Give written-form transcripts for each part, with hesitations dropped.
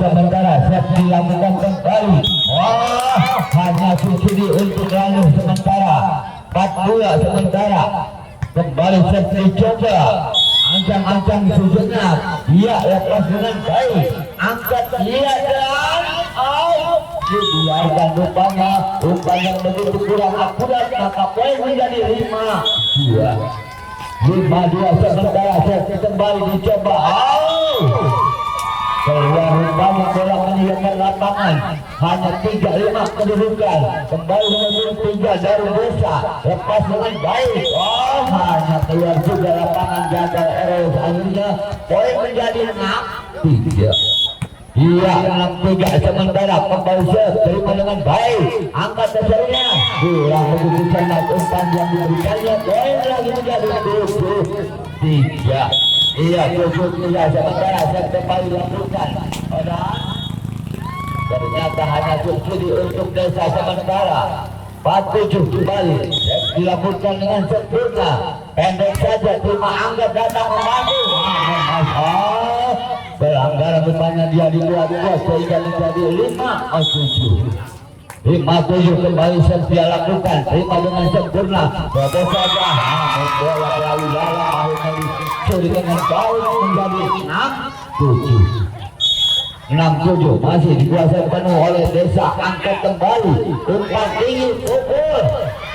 sementara set dilakukan kembali. Wah, hanya subsidi untuk lalu sementara 4-2 sementara. Kembali set dicoba, ancang-ancang sejenak, dia lepas dengan baik, angkat dia dan out. Dibiarkan rupanya umpan yang begitu kurang akurat, maka poin menjadi 5-2. 5-2 sementara set kembali dicoba, out. Keluar rupanya bola meninggalkan lapangan, hanya 3-5 kedudukan. Kembali menurut 3 dari Desa, lepas dengan baik. Oh, hanya keluar juga lapangan, gagal Eros. Akhirnya poin menjadi 6-3. Iya, 6-3 sementara. Kembali set terima dengan baik, angkat dasarnya kurang begitu sangat umpan yang diberikannya. Poin lagi menjadi 7-3. Iya, 7-3 sementara set kembali dilakukan. Ternyata hanya subsidi untuk Desa sementara. 4-7 kembali dilakukan dengan sempurna, pendek saja, terima anggap datang membantu. Pelanggaran rupanya dia dibuat-buat sehingga menjadi 5-7. 5-7 kembali dia lakukan, terima dengan sempurna, bodoh saja, bola terlalu dalam, akhirnya dicuri dengan baik menjadi 6-7. 6-7 masih dikuasai penuh oleh Desa, angkat kembali, umpan tinggi, ukur.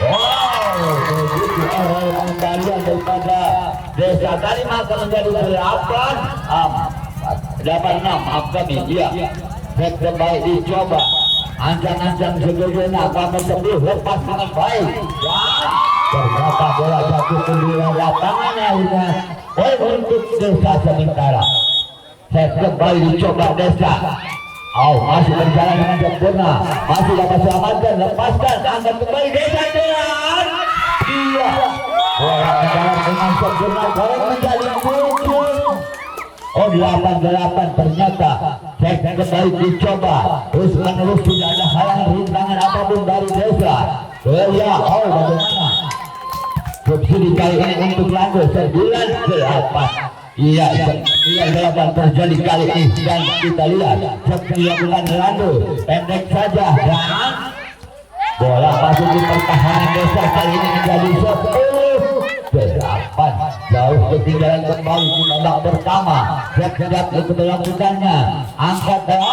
Wow, begitu arah pembalian daripada Desa tadi, maka menjadi 8-6 kami. Dia set kembali dicoba, ancang-ancang sebenarnya kamu sembuh, lepas dengan baik dan ternyata bola jatuh ke luar lapangannya. Akhirnya poin untuk Desa sementara. Set kembali dicoba Desa. Masih berjalan dengan sempurna, masih dapat selamatkan, lepaskan, angkat kembali Desa dan iya, bola berjalan dengan sempurna, poin menjadi 8-8. Ternyata set kembali dicoba, terus menerus tidak ada halangan rintangan apapun dari Desa. Bagaimana subsidi kali ini untuk Lando 9-8. Iya, 9-8 terjadi kali ini dan kita lihat dilakukan Lando pendek saja dan bola masuk di pertahanan Desa kali ini menjadi 10-8. Jauh ketinggalan kembali di babak pertama. Siap-siap untuk melakukannya, angkat dan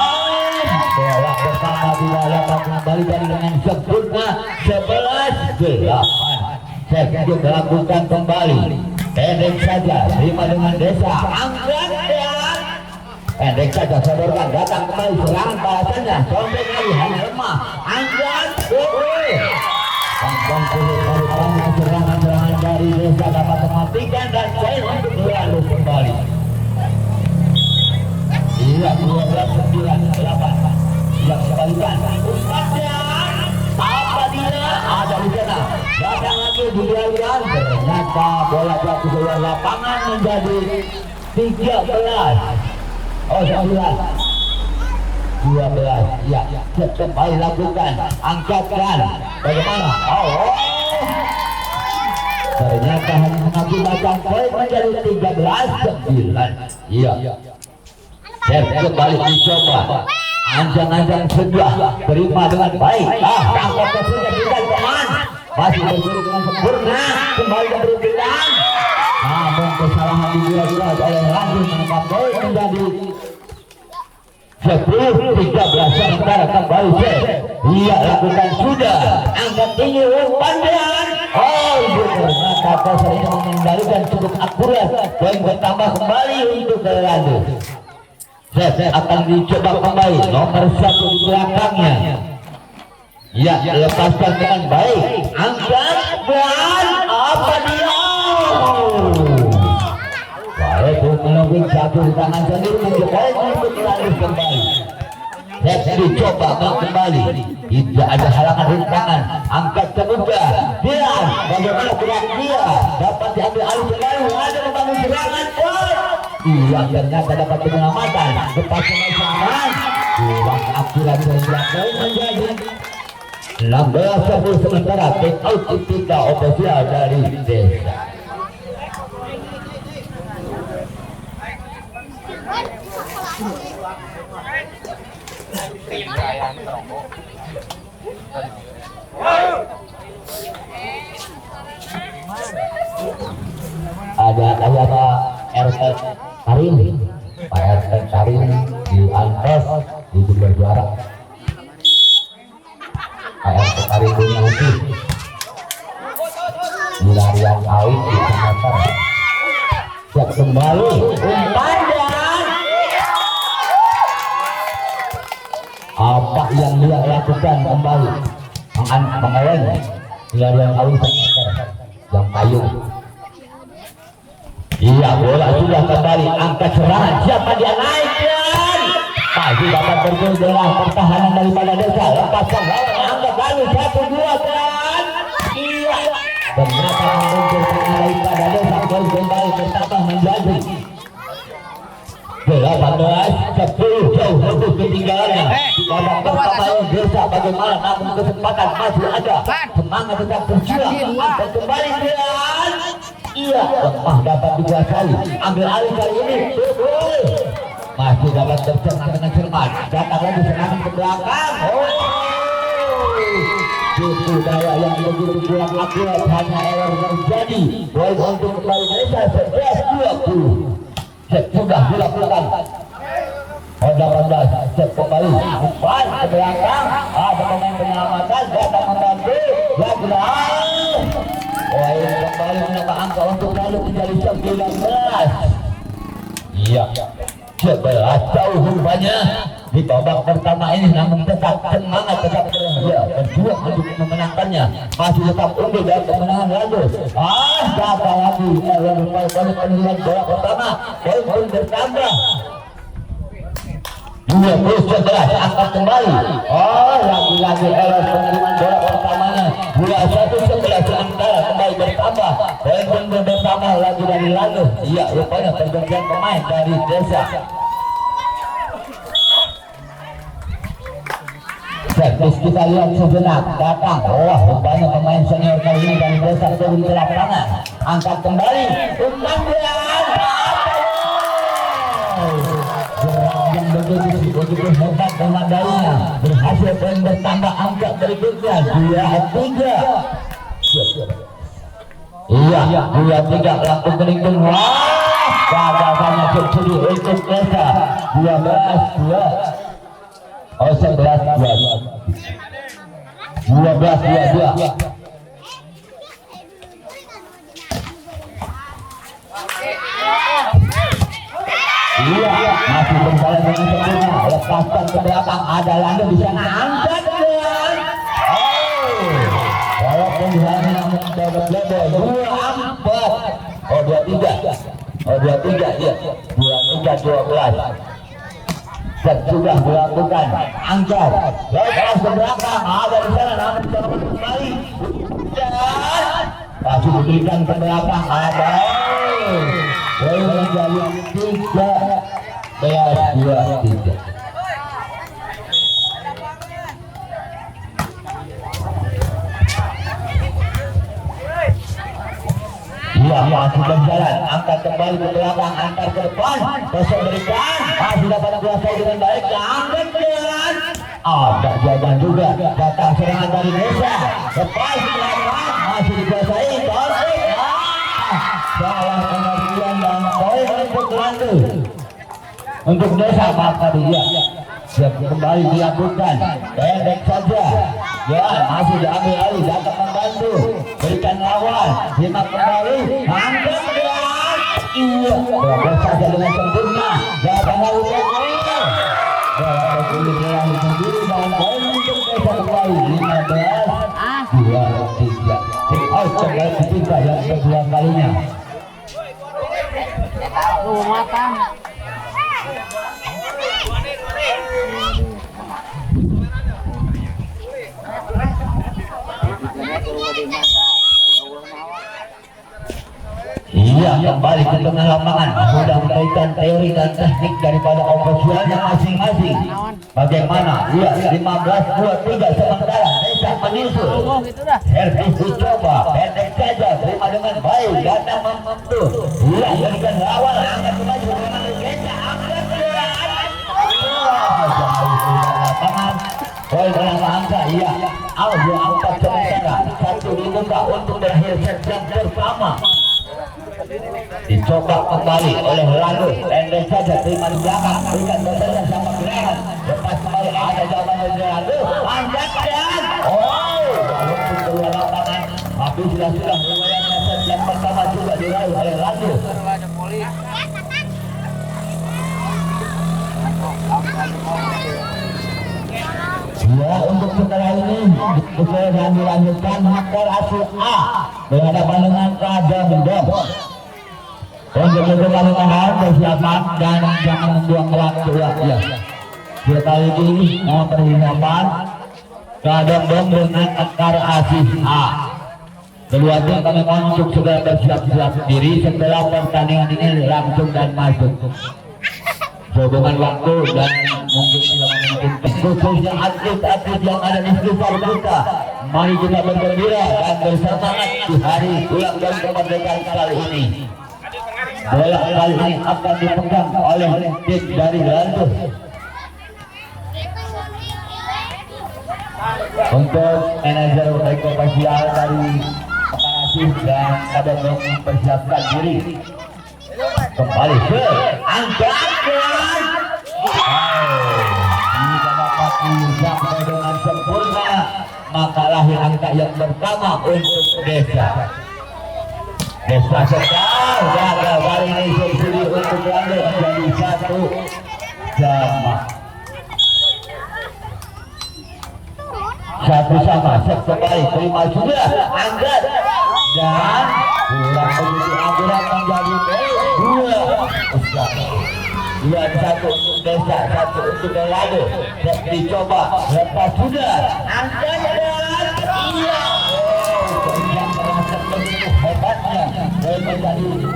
bola pertama dilakukan kembali dengan sempurna 11-8. Siap-siap melakukan kembali, pendek saja, terima dengan Desa, angkat dan pendek saja, sodorkan, datang kembali serangan balasannya, sobek lagi, hanya lemah, angkat, serangan dari Desa dapat mematikan dan poin untuk lalu kembali. Iya, 12-9-8. Yang kembalikan umpannya, apa dia ada di sana, datang lagi dibiarkan, ternyata bola jatuh ke luar lapangan menjadi 13. 12. Ya, kembali lakukan, angkatkan, bagaimana? Ternyata hanya mengakibatkan poin menjadi 13-9. Iya, kembali dicoba, ancang-ancang sebelah, terima dengan baik. Angkatnya sudah tidak teman, masih bersuri dengan sempurna, kembali berikan. Namun kesalahan dibuat oleh Randy, maka poin menjadi 10-13. sementara kembali set. Ia lakukan sudah, angkat tinggi umpan dan ternyata Desa ini mengendalikan cukup akurat. Poin bertambah kembali untuk Randy. Set akan dicoba kembali, nomor 1 di belakangnya. Ya, lepaskan dengan baik, angkat dan apa dia? Baik, menunggu jatuh di tangan sendiri, menjadi untuk lanjut kembali. Set dicoba kembali, tidak ada halangan rintangan, angkat terbuka dan bagaimana gerak dia dapat diambil alih kembali, ada membangun serangan. Iya, ternyata dapat penyelamatan, lepas pemasangan, kurang akurat sehingga poin menjadi 16-10. sementara take out ketika ofisial dari Desa. Ada kayak Pak RT Karim, Pak RT Karim di Antos di berjuara. Pak RT Karim punya utuh di larian kawin di Sumatera. Siap kembali umpan dan apa yang dia lakukan kembali mengawin di larian kawin Sumatera yang payung. Iya, bola sudah kembali, angkat serangan, siapa dia naikkan masih dapat bergerak pertahanan daripada Desa, lepaskan lawan, angkat lalu 1-2 dan iya, ternyata mengumpul daripada Desa, gol kembali bertambah menjadi 18-10, jauh lebih ketinggalannya di babak pertama ini Desa. Bagaimana namun kesempatan masih ada, semangat tetap berjuang dan kembali dan iya, lemah dapat dikuasai, ambil alih kali ini, masih dapat tercerna dengan cermat, datang lagi serangan ke belakang. Itu daya yang begitu kurang akurat, hanya error terjadi. Poin untuk kembali Desa 11-20. Set sudah dilakukan. Honda set kembali, umpan ke belakang, ada pemain penyelamatan, datang membantu, gagal. Poin kembali menambah angka untuk lalu menjadi 19. Iya, 11 jauh rupanya di babak pertama ini, namun tetap semangat, tetap berjuang untuk memenangkannya, masih tetap unggul dalam kemenangan lalu. Gagal lagi, banyak penilaian bola pertama, poin bertambah 20-11, angkat kembali. Lagi-lagi error penerimaan bola pertamanya, 21-11, sementara kembali bertambah, poin bertambah lagi dari lalu. Iya, rupanya pergantian pemain dari Desa. Servis kita lihat sejenak, datang. Rupanya pemain senior kali ini dari Desa turun ke lapangan, angkat kembali, umpan yang begitu hebat memadainya, berhasil poin bertambah, angka berikutnya 2-3. Iya, 2-3 langsung berhitung. Gagasannya subsidi untuk Desa 12-2. 12-22. Iya, masih berjalan dengan sempurna, lepaskan ke belakang, ada Lando di sana, angkat dan walaupun di sana namun double-double 2-4. 2-3 ya, 2-3-12. Set sudah dilakukan, angkat, lepas ke belakang, ada di sana namun kembali dan masih diberikan ke belakang, ada poin menjadi 3-2-3. Iya, masih berjalan, angkat kembali ke belakang, angkat ke depan, besok berikan, masih dapat dikuasai dengan baik, angkat jalan, ada jalan juga, datang serangan dari Desa, lepas ke belakang, masih dikuasai, salah pengertian dan poin untuk Lando. Untuk Desa maka dia siap kembali dilakukan, pendek saja ya, masih diambil alih, datang membantu, berikan lawan, simak kembali, angkat dan iya, berapa saja dengan sempurna, datang lalu berkulit sendiri dan poin untuk Desa kembali 15-2-3. Coba ketiga yang kedua kalinya. Matang. Iya, kembali ke tengah lapangan, sudah memberikan teori dan teknik daripada ofisialnya masing-masing. Bagaimana? Iya, 15-23 sementara Desa menyusul. Servis dicoba, pendek saja, terima dengan baik, datang membantu. Iya, berikan lawan, angkat kembali dengan Desa, angkat lapangan untuk berakhir set yang pertama. Dicoba kembali oleh Radu, pendek saja terima di belakang, berikan dasarnya sama gerakan, lepas kembali ada jawaban dari Radu, angkat dan walaupun keluar lapangan, tapi sudah riwayatnya set yang pertama juga diraih oleh Radu. Ya, untuk setelah ini bisa dilanjutkan Hakor Asu A berhadapan dengan Kadang. Untuk itu kami mohon persiapan dan jangan membuang waktu ya. Sekali lagi mohon persiapan Kadang dengan Hakor Asu A. Kedua tim kami mohon untuk segera bersiap-siap diri setelah pertandingan ini langsung dan masuk. Hubungan waktu dan mungkin tidak memungkinkan khususnya atlet-atlet yang ada di sekitar kita. Mari kita bergembira dan bersemangat di hari ulang tahun kemerdekaan kali ini. Bola kali ini akan dipegang oleh tim dari Lantus. Untuk manajer ekonomial dari Pakarasi dan Kadang mempersiapkan diri. Kembali ke angkat jika dapat dijangkau dengan sempurna maka lahir angka yang pertama untuk desa sekal gagal kali ini sendiri untuk lanjut menjadi 1-1 set kembali terima sudah angkat dan kurang begitu akurat menjadi 2-1 untuk desa, 1 untuk Delado. Dicoba lepas sudah angkat dan yang merasa begitu hebatnya menjadi 2-2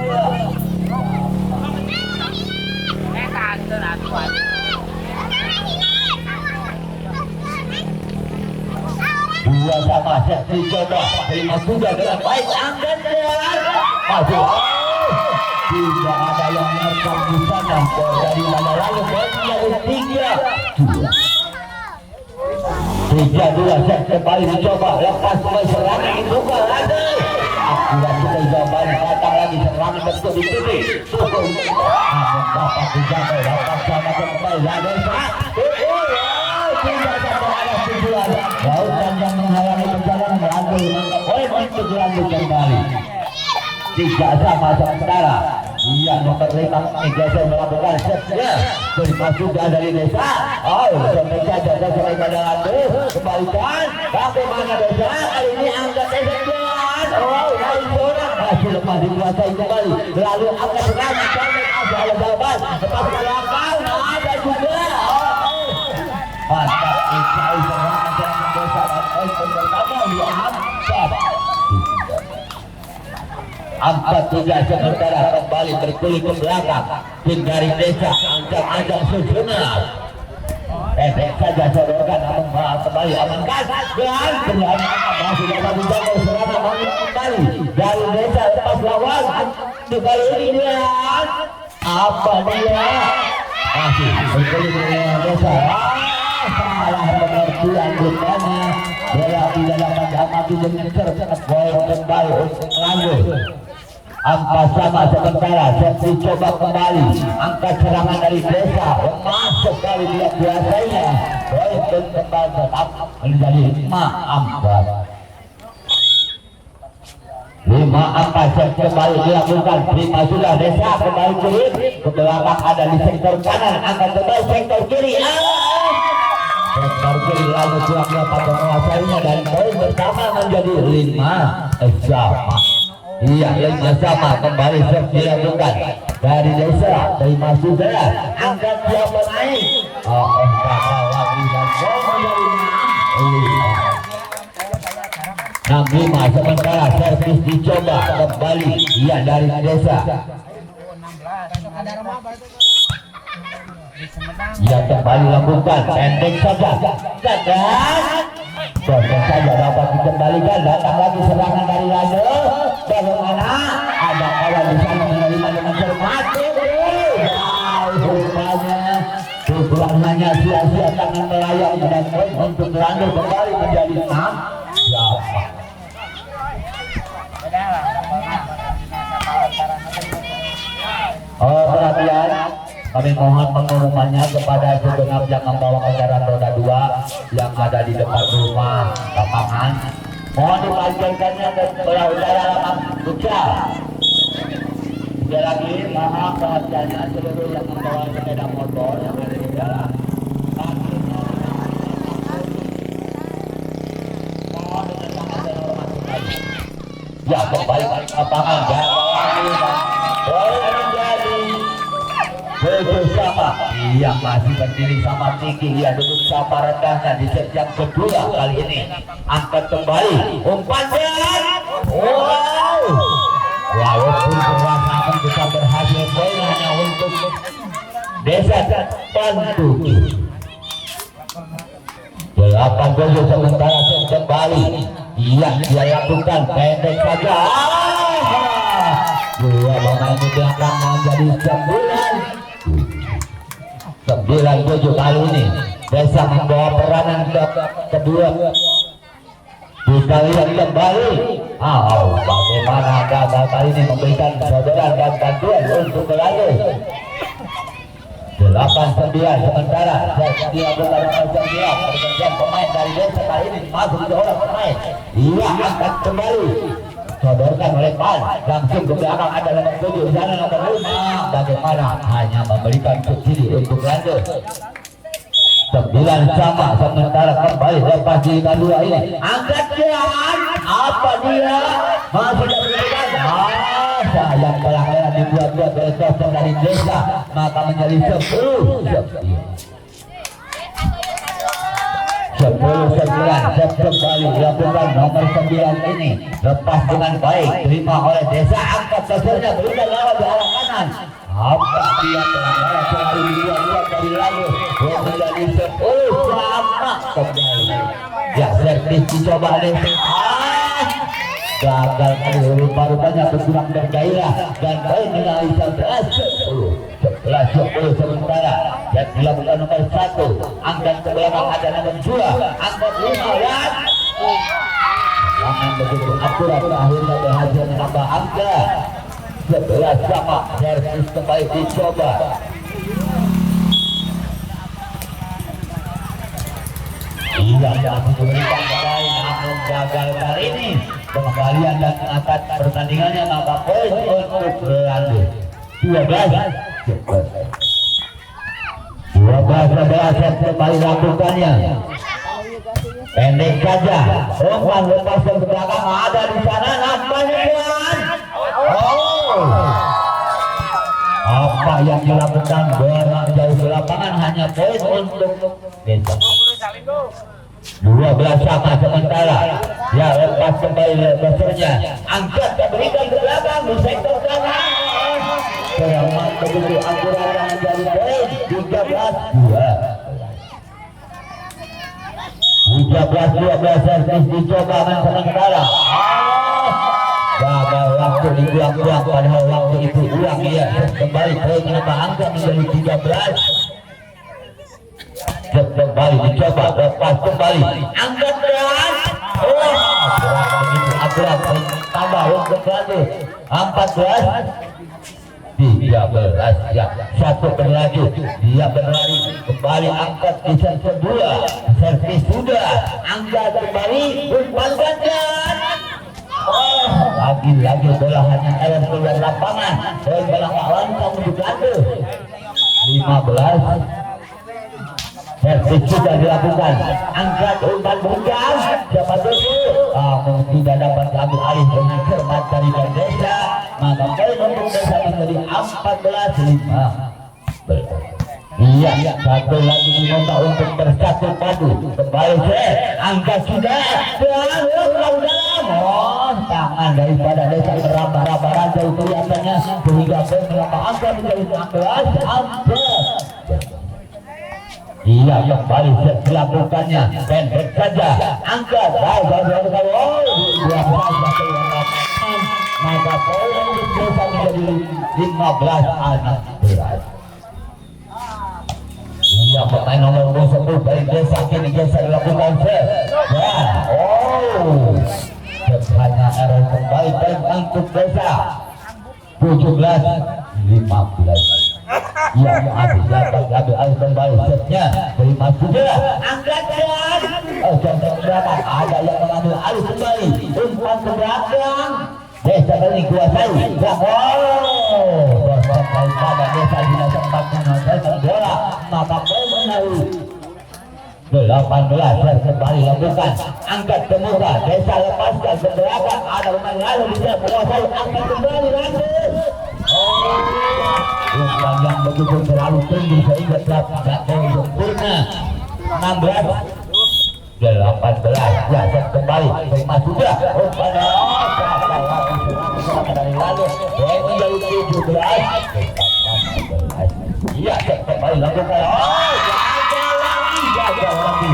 set dicoba terima sudah dengan baik angkat dan masuk. Tidak ada yang merekam di sana dari mana lalu menjadi 3-2 set kembali dicoba lepas serangan dibuka lagi akurat sudah jawaban datang lagi serangan bentuk di sini dapat dijangkau lepas sama kembali lagi tidak sampai ada tujuan lautan yang menghalangi perjalanan Radu maka poin untuk lanjut kembali 3 sama sementara. Iya nomor 5 Geser melakukan setnya terima sudah dari desa. Sampai saja sampai pada Radu kembalikan bagaimana desa kali ini angkat desa dan lain seorang masih lepas dikuasai kembali lalu angkat serangan sampai ada jawaban lepas belakang ada juga mantap Isai serangan desa dan poin pertama angkat 3 sementara kembali berkulit ke belakang tim dari desa ancang-ancang susunan pendek saja sodorkan namun kembali amankan dan berani masih dapat dijangkau serangan kembali dari desa lepas lawan di kali ini lihat apa dia masih berkulit dengan desa salah pengertian rupanya bola tidak dapat diamati dengan cepat poin kembali untuk lanjut. Angka sama sementara set dicoba kembali angkat serangan dari desa masuk kali dia biasanya poin kembali tetap menjadi 5 angka 5 angka set kembali dilakukan terima sudah desa kembali kiri ke belakang ada di sektor kanan angkat kembali sektor kiri sektor kiri lalu kurang dapat menguasainya dan poin pertama menjadi 5 sama. Iya, 5 sama kembali set dilakukan dari desa terima sudah angkat siapa naik gagal lagi dan menjadi 6-5 sementara servis dicoba kembali iya dari desa ia kembali lakukan pendek saja dan saja dapat dikembalikan datang lagi serangan dari Lado bagaimana ada kawan di sana menerima dengan cermat rupanya pukulan hanya sia-sia tangan melayang dan poin untuk Lado kembali menjadi 6 kembalian. Kami mohon pengumumannya kepada segenap yang membawa kendaraan roda 2 yang ada di depan rumah lapangan. Mohon dipanjangkannya ke belah udara lapangan futsal. Sekali lagi mohon perhatiannya seluruh yang membawa sepeda motor yang ada di dalam. Mohon dengan sangat hormat sekali. Ya, kembali ke lapangan ya. Boleh menjadi bersama yang masih berdiri sama tinggi, ia duduk sama rendahnya di set yang kedua kali ini. Angkat kembali umpannya. Wow, walaupun perwakilan bisa berhasil, poin hanya untuk Desa Pantu. 8-7 sementara set kembali. Iya, dia lakukan pendek saja. Dua pemain itu akan menjadi 9-7 kali ini. Desa membawa peranan kedua. Kita lihat kembali. Bagaimana gagal kali ini memberikan sodoran dan bantuan untuk berlalu. 8-9 sementara. Dia berada pada 9. Pergantian pemain dari Desa kali ini masuk 2 orang pemain. Ia angkat kembali. Sodorkan oleh Pan, langsung ke belakang ada nomor 7, sana nomor 5. Bagaimana hanya memberikan subsidi untuk lanjut. 9 sama sementara kembali lepas di kedua ini. Angkat jalan, apa dia masih diberikan? Sayang pelanggaran dibuat-buat oleh kosong dari Desa, maka menjadi 10-9. 10-9 set kembali dilakukan nomor 9 ini, lepas dengan baik, terima oleh Desa, angkat dasarnya berikan lawan di arah kanan. Apa dia pelanggaran selalu dibuat-buat dari lalu menjadi 10 sama kembali. Ya, servis dicoba Desa, gagal kali rupa-rupanya berkurang bergairah dan poin nilai 11-10 sementara. Dan dilakukan nomor 1, angkat ke belakang ada nomor 2, angkat 5 dan jangan begitu akurat, akhirnya berhasil menambah angka 11 sama. Servis kembali dicoba. Iya, masih diberikan kembali namun gagal kali ini. Kembalian dan angkat pertandingannya, maka poin untuk berlanjut 12-11 set kembali lakukannya. Pendek saja, umpan lepas ke belakang ada di sana nampaknya. Apa yang dilakukan bola jauh ke lapangan, hanya poin untuk Desa. 12 sama sementara. Ya, lepas kembali besarnya, angkat dan berikan ke belakang di sektor kanan. Selamat begitu akurat yang menjadi poin 13-12 servis dicoba sementara. Gagal waktu dibuang-buang, padahal waktu itu uang dia. Kembali poin menambah angka menjadi 13. Kembali dicoba, lepas kembali, angkat dan akurat tambah untuk lanjut 14-13 ya, 1 berlanjut, dia berlari kembali, angkat di set kedua, servis sudah, angkat kembali, umpankan dan lagi-lagi bola hanya air keluar lapangan. Poin belakang langsung untuk lanjut 15. Servis sudah dilakukan, angkat umpan bukan siapa dulu, namun tidak dapat diambil alih dengan cermat dari Desa, maka poin untuk Desa menjadi 14-15. Iya, satu lagi diminta untuk bersatu padu. Kembali angkat sudah dan dalam tangan daripada Desa meraba-raba jauh kelihatannya sehingga poin menambah angka menjadi 16-14. Iya, kembali set dilakukannya, pendek saja, angkat, maka poin untuk Desa menjadi 15-16. Iya, pemain nomor 10 dari Desa kini Desa dilakukan set. Hanya error kembali dan untuk Desa 17-15. Ya habis dapat alih kembali setnya terima sudah angkatkan contoh belakang ada yang mengambil alih kembali umpan ke belakang Desa kali kuasai Bosok daripada Desa tidak sempat menonton bola maka menaruh 18 dan kembali lakukan angkat ke muka Desa lepaskan ke belakang ada pemain lalu bisa menguasai angkat kembali lanjut umpan yang begitu terlalu tinggi sehingga tidak sempurna 16 18 ya set kembali terima sudah umpan dari lalu menjadi 17 iya set kembali lakukan gagal lagi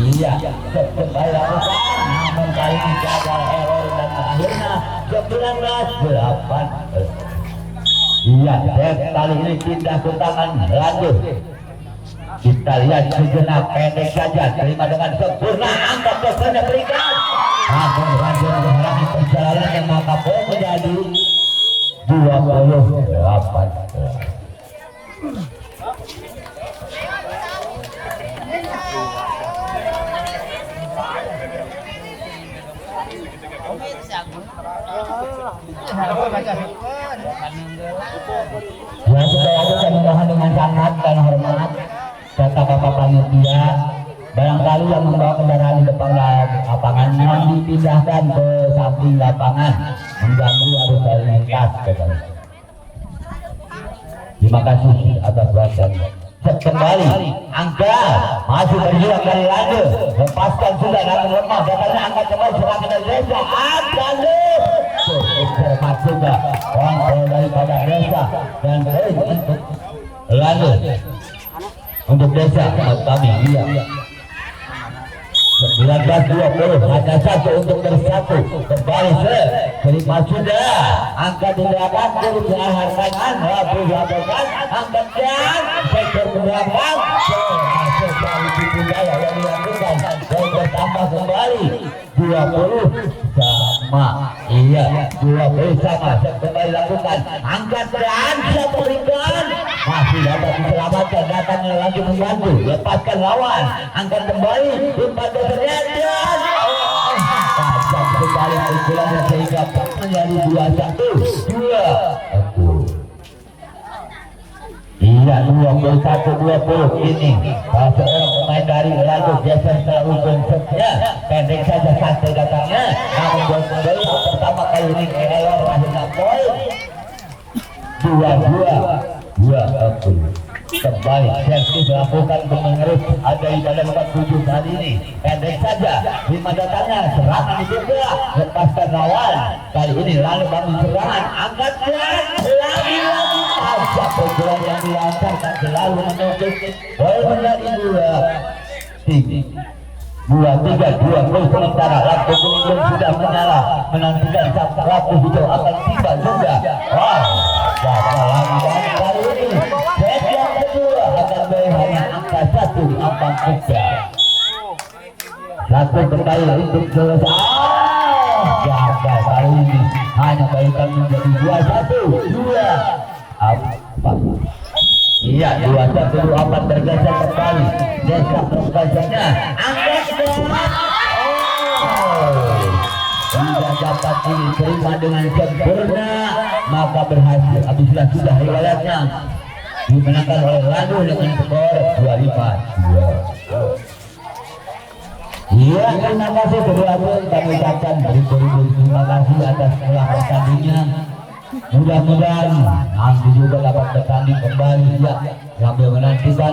iya set kembali lakukan namun kali ini gagal error dan akhirnya 19-8 iya set kali ini pindah ke tangan lanjut kita lihat sejenak pendek saja terima dengan sempurna angkat ke sana berikan namun lanjut menghalangi perjalanan yang maka poin menjadi 28 ya sudah aku kami mohon dengan sangat dan hormat kata bapak panitia barangkali yang membawa kendaraan di depan lapangan mohon dipindahkan ke samping lapangan mengganggu arus lalu lintas. Terima kasih atas perhatiannya. Kembali angka masih berjuang dari lanjut lepaskan sudah namun lemah datangnya angka kembali serangan dari Desa akan cermat juga kontrol daripada Desa dan lanjut untuk Desa kami iya 19-20 hanya satu untuk bersatu kembali terima sudah angka di belakang dari belakang kanan lalu dilakukan angkat dan sektor ke belakang masuk dari tipu daya yang dilakukan dan bertambah kembali 20 sama iya 20 sama kembali lakukan angkat dan siap berikan masih dapat diselamatkan datangnya lagi membantu lepaskan lawan angkat kembali umpan ternyata tajam kembali pukulannya sehingga menjadi 21-2 iya 21-20 ini seorang pemain dari lanjut geser selalu konsepnya pendek saja santai datangnya namun buat kembali pertama kali ini elok masih poin 22-20 kembali servis melakukan mengerus ada ibadah 47 kali ini pendek saja lima datangnya serangan juga lepaskan lawan kali ini lalu bangun serangan angkat dan lagi-lagi tajam pukulan yang dilancarkan selalu menunjuk poin menjadi 2-3 sementara lampu kuning sudah menyala menantikan saat lampu hijau akan tiba juga gagal lagi kali ini set yang kedua akan hanya angka 1 di ambang tiga satu kembali untuk selesai gagal kali ini hanya balikan menjadi 2-1 iya 2-1 tergeser kembali Desa perkasanya angkat tidak dapat diterima dengan sempurna maka berhasil habislah sudah riwayatnya dimenangkan oleh Lanu dengan skor 25-2 iya terima kasih kedua tim kami ucapkan beribu-ribu terima kasih atas setelah pertandingan mudah-mudahan nanti juga dapat bertanding kembali ya sambil menantikan